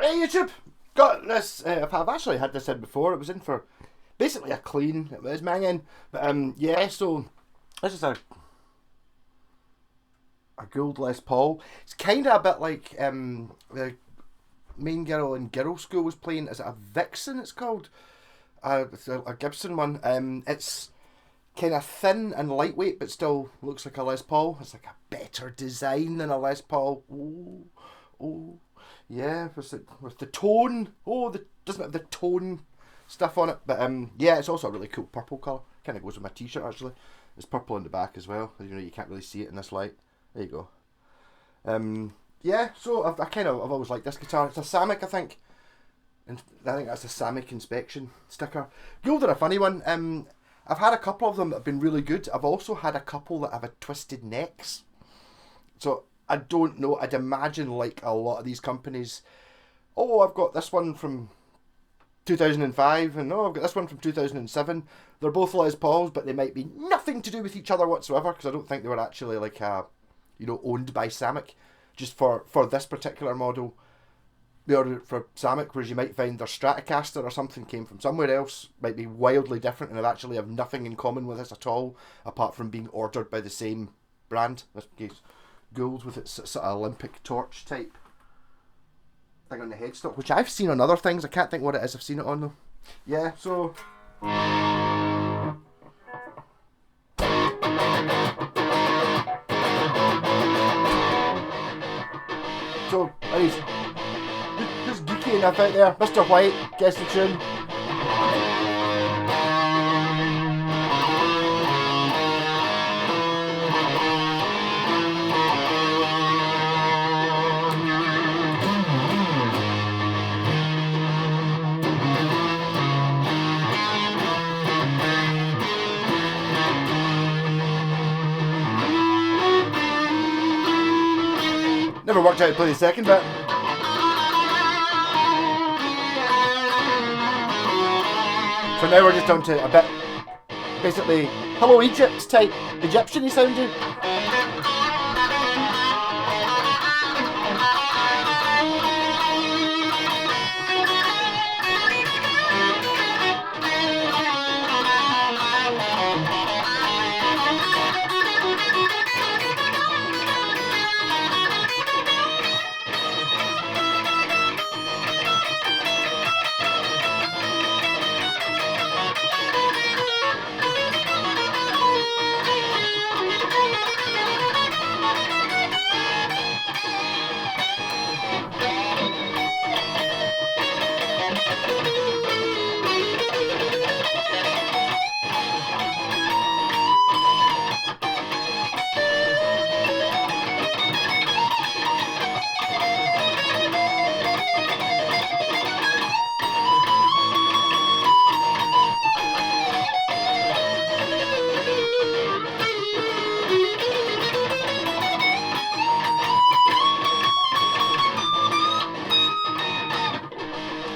Hey YouTube, got this. I've actually had this in before. It was in for basically a clean. It was manging, but yeah. So this is a gould Les Paul. It's kind of a bit like the main girl in Girl School was playing. Is it a Vixen? It's called it's a Gibson one. It's kind of thin and lightweight, but still looks like a Les Paul. It's like a better design than a Les Paul. Oh, yeah, with the tone. Oh, doesn't have the tone stuff on it. But yeah, it's also a really cool purple colour. Kind of goes with my t-shirt actually. It's purple in the back as well. You know, you can't really see it in this light. There you go. Yeah, so I've always liked this guitar. It's a Samick, I think. And I think that's a Samick inspection sticker. Gould are a funny one. I've had a couple of them that have been really good. I've also had a couple that have had twisted necks. So I don't know. I'd imagine like a lot of these companies, oh, I've got this one from 2005 and oh, I've got this one from 2007. They're both Les Pauls, but they might be nothing to do with each other whatsoever, because I don't think they were actually like owned by Samick. Just for this particular model, they ordered it for Samick, whereas you might find their Stratocaster or something came from somewhere else, might be wildly different, and actually have nothing in common with this at all, apart from being ordered by the same brand. In this case, Gould with its sort of Olympic torch type thing on the headstock, which I've seen on other things. I can't think what it is I've seen it on though. Yeah, so anyways, who's geeky enough out there? Mr. White, guess the tune. Never worked out to play the second bit. So now we're just on to a bit, basically, Hello Egypt type, Egyptian-y sounding.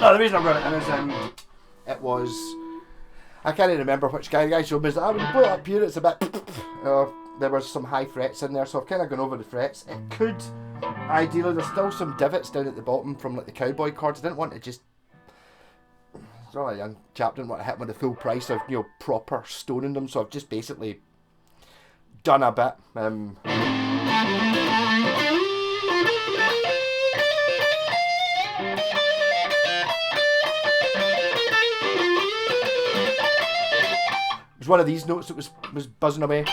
No, the reason I've got it in is it was, I can't even remember which guy showed me. I would put it up here. It's a bit. There was some high frets in there, so I've kind of gone over the frets. It could, ideally, there's still some divots down at the bottom from like the cowboy chords. I didn't want to just. It's not a young chap, didn't want to hit him with the full price of proper stoning them, so I've just basically done a bit. It was one of these notes that was buzzing away.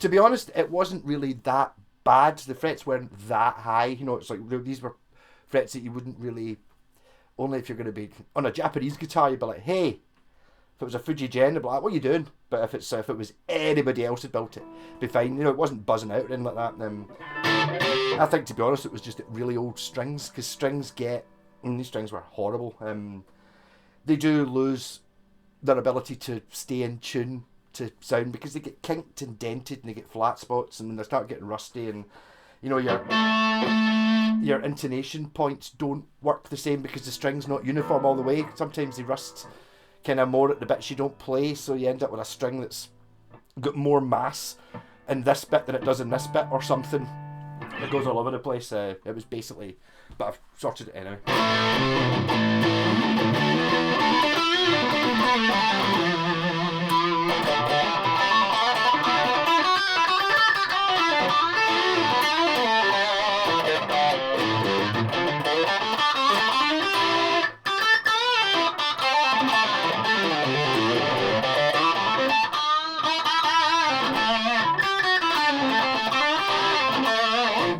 To be honest, it wasn't really that bad. The frets weren't that high. It's like these were frets that you wouldn't really, only if you're going to be on a Japanese guitar, you'd be like, hey. If it was a Fuji Gen, they'd be like, what are you doing? But if it was anybody else had built it, it'd be fine. It wasn't buzzing out or anything like that. I think, to be honest, it was just really old strings, because these strings were horrible. They do lose their ability to stay in tune to sound, because they get kinked and dented and they get flat spots, and when they start getting rusty, and your intonation points don't work the same because the string's not uniform all the way. Sometimes they rust kind of more at the bits you don't play, so you end up with a string that's got more mass in this bit than it does in this bit or something. It goes all over the place. It was basically, but I've sorted it anyway.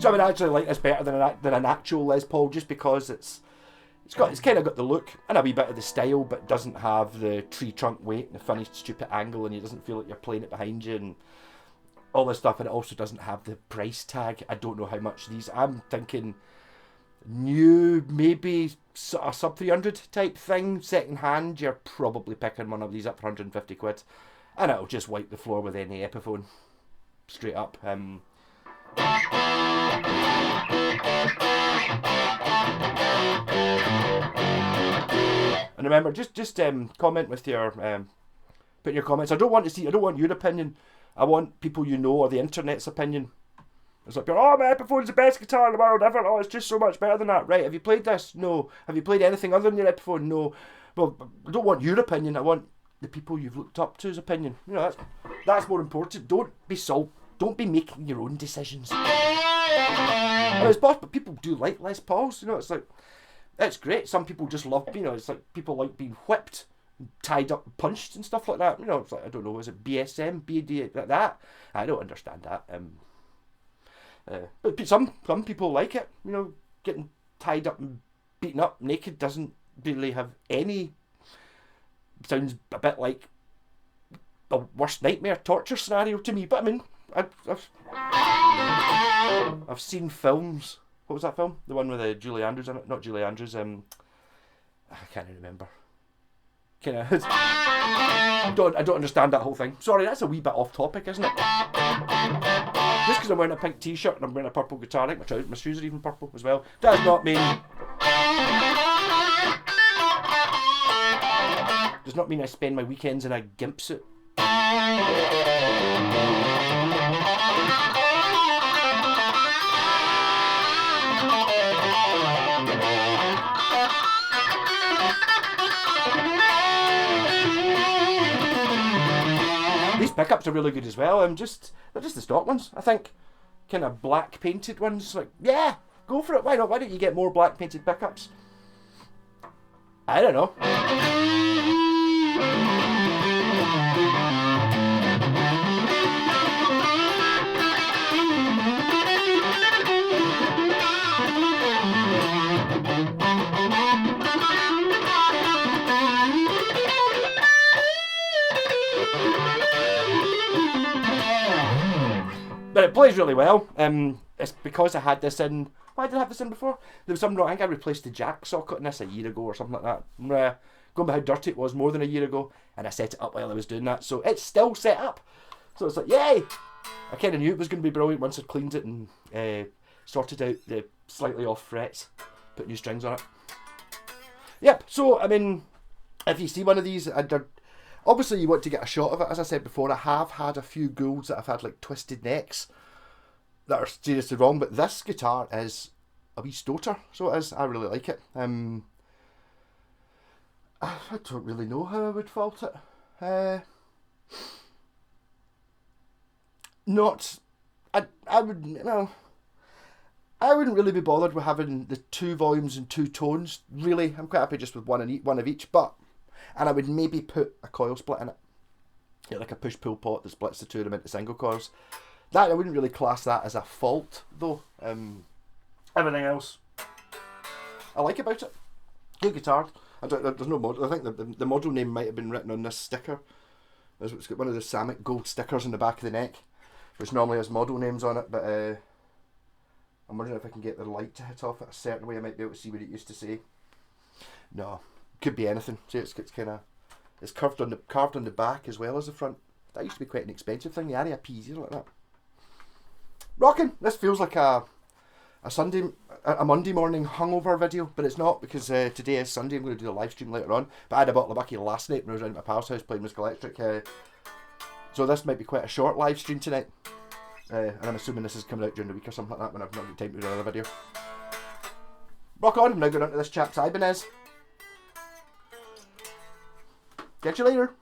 So I would actually like this better than an actual Les Paul, just because it's kind of got the look and a wee bit of the style, but doesn't have the tree trunk weight and the funny stupid angle, and it doesn't feel like you're playing it behind you and all this stuff. And it also doesn't have the price tag. I don't know how much these. I'm thinking new, maybe a sub 300 type thing, second hand. You're probably picking one of these up for 150 quid, and it'll just wipe the floor with any Epiphone, straight up. And remember, just comment with your put in your comments. I don't want your opinion. I want people you know or the internet's opinion. It's like, oh, my Epiphone's the best guitar in the world ever. Oh, it's just so much better than that. Right? Have you played this? No. Have you played anything other than your Epiphone? No. Well, I don't want your opinion. I want the people you've looked up to's opinion. You know, that's more important. Don't be making your own decisions. I mean, it's possible, but people do like Les Pauls. You know, it's like, it's great. Some people just love, you know, it's like people like being whipped, tied up, punched and stuff like that. You know, it's like, I don't know, is it BSM, BD, like that? I don't understand that. But some people like it. You know, getting tied up and beaten up naked doesn't really have any. Sounds a bit like the worst nightmare torture scenario to me. But I mean, I've seen films. What was that film? The one with Julie Andrews in it? Not Julie Andrews. I can't remember. I don't understand that whole thing. Sorry, that's a wee bit off topic, isn't it? Just because I'm wearing a pink t-shirt and I'm wearing a purple guitar, I think my shoes are even purple as well, does not mean I spend my weekends in a gimp suit. These pickups are really good as well. They're just the stock ones, I think. Kind of black painted ones. Like, yeah, go for it. Why not? Why don't you get more black painted pickups? I don't know. But it plays really well. It's because I had this in. Why did I have this in before? There was something wrong. I think I replaced the jack socket in this a year ago or something like that. Going by how dirty it was more than a year ago, and I set it up while I was doing that, so it's still set up. So it's like, yay! I kind of knew it was going to be brilliant once I cleaned it and sorted out the slightly off frets, put new strings on it. Yep. So I mean, if you see one of these, obviously you want to get a shot of it. As I said before, I have had a few Goulds that have had like twisted necks that are seriously wrong, but this guitar is a wee stoater, so it is. I really like it. I don't really know how I would fault it. I wouldn't really be bothered with having the 2 volumes and 2 tones. Really, I'm quite happy just with one of each. And I would maybe put a coil split in it, like a push-pull pot that splits the 2 of them into single coils. That I wouldn't really class that as a fault, though. Everything else I like about it. Good guitar. There's no model. I think the model name might have been written on this sticker. It's got one of the Samick gold stickers in the back of the neck, which normally has model names on it. But I'm wondering if I can get the light to hit off it a certain way. I might be able to see what it used to say. No, could be anything. See, it's kind of carved on the back as well as the front. That used to be quite an expensive thing. The Aria P's, like that. Rocking. This feels like a Monday morning hungover video, but it's not, because today is Sunday. I'm going to do a live stream later on. But I had a bottle of Bucky last night when I was around at my pal's house playing Music Electric. So this might be quite a short live stream tonight. And I'm assuming this is coming out during the week or something like that when I've not got time to do another video. Rock on, I'm now going on to this chap's Ibanez. Catch you later.